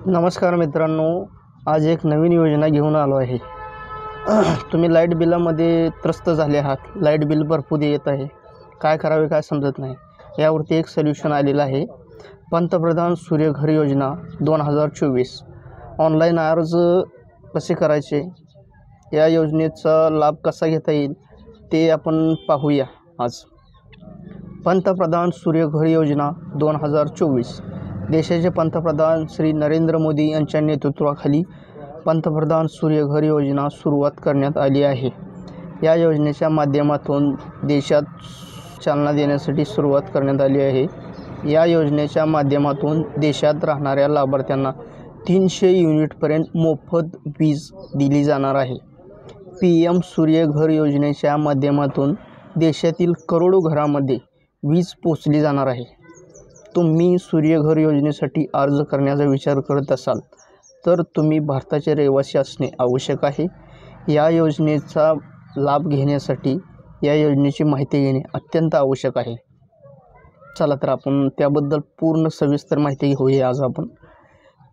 नमस्कार मित्रांनो, आज एक नवीन योजना घेऊन आलो आहे. तुम्ही लाईट बिलामध्ये त्रस्त झाले आहात. लाईट बिल भरपूर येत आहे. काय करावे काय समजत नाही. यावरती एक सोल्युशन आलेलं आहे. पंतप्रधान सूर्यघर योजना 2024. ऑनलाईन अर्ज कसे करायचे, या योजनेचा लाभ कसा घेता येईल ते आपण पाहूया आज. पंतप्रधान सूर्यघर योजना 2024. देशाचे पंतप्रधान श्री नरेंद्र मोदी यांच्या नेतृत्वाखाली पंतप्रधान सूर्यघर योजना सुरुवात करण्यात आली आहे. या योजनेच्या माध्यमातून देशात चालना देण्यासाठी सुरुवात करण्यात आली आहे. या योजनेच्या माध्यमातून देशात राहणाऱ्या लाभार्थ्यांना 300 युनिटपर्यंत मोफत वीज दिली जाणार आहे. PM सूर्यघर योजनेच्या माध्यमातून देशातील करोडो घरामध्ये वीज पोचली जाणार आहे. तुम्ही सूर्यघर योजनेसाठी अर्ज करण्याचा विचार करत असाल तर तुम्ही भारताचे रहिवासी असणे आवश्यक आहे. या योजनेचा लाभ घेण्यासाठी या योजनेची माहिती घेणे अत्यंत आवश्यक आहे. चला तर आपण त्याबद्दल पूर्ण सविस्तर माहिती घेऊया आज आपण.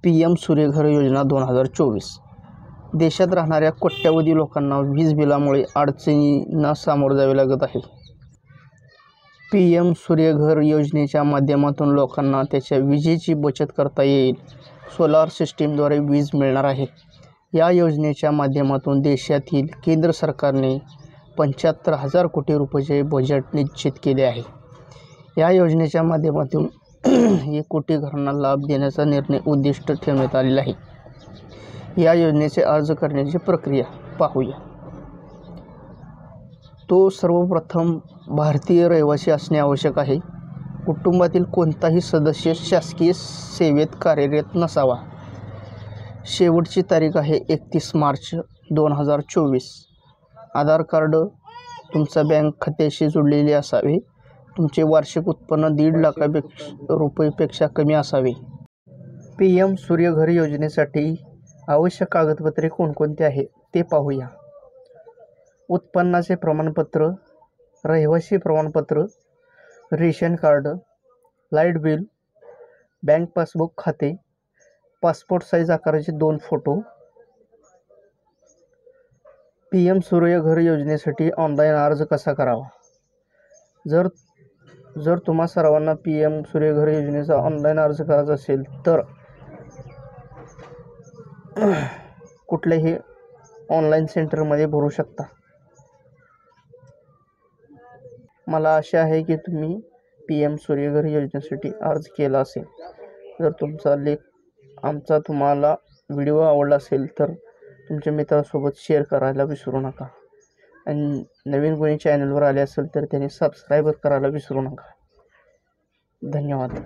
PM सूर्यघर योजना 2024. देशात राहणाऱ्या कोट्यावधी लोकांना वीज बिलामुळे अडचणींना सामोरे जावे लागत आहे. PM सूर्यघर योजनेच्या माध्यमातून लोकांना त्याच्या विजेची बचत करता येईल. सोलार सिस्टीमद्वारे वीज मिळणार आहे. या योजनेच्या माध्यमातून देशातील केंद्र सरकारने 75,000 कोटी रुपयाचे बजेट निश्चित केले आहे. या योजनेच्या माध्यमातून 1 कोटी घरांना लाभ देण्याचा निर्णय उद्दिष्ट ठेवण्यात आलेला आहे. या योजनेचे अर्ज करण्याची प्रक्रिया पाहूया. तो सर्वप्रथम भारतीय रहिवासी असणे आवश्यक आहे. कुटुंबातील कोणताही सदस्य शासकीय सेवेत कार्यरत नसावा. शेवटची तारीख आहे 31 मार्च 2024. आधार कार्ड तुमच्या बँक खात्याशी जोडलेले असावे. तुमचे वार्षिक उत्पन्न 1.5 लाख रुपयेपेक्षा कमी असावे. PM सूर्यघर योजनेसाठी आवश्यक कागदपत्रे कोणकोणती आहे ते पाहूया. उत्पन्नाचे प्रमाणपत्र, रहिवासी प्रमाणपत्र, ration card, light bill, bank passbook खाते, पासपोर्ट साईज आकाराचे 2 फोटो. PM सूर्यघर योजनेसाठी ऑनलाईन अर्ज कसा करावा. जर तुम्हा सर्वांना PM सूर्यघर योजनेचा ऑनलाईन अर्ज करायचा असेल तर कुठल्याही ऑनलाईन सेंटरमध्ये भरू शकता. मला आशा आहे की तुम्ही PM सूर्यघर योजनेसाठी अर्ज केला असेल. जर आमचा तुम्हाला व्हिडिओ आवडला असेल तर तुमच्या मित्रांसोबत शेअर करायला विसरू नका. आणि नवीन कोणी चॅनलवर आले असेल तर त्याने सबस्क्राईब करायला विसरू नका. धन्यवाद.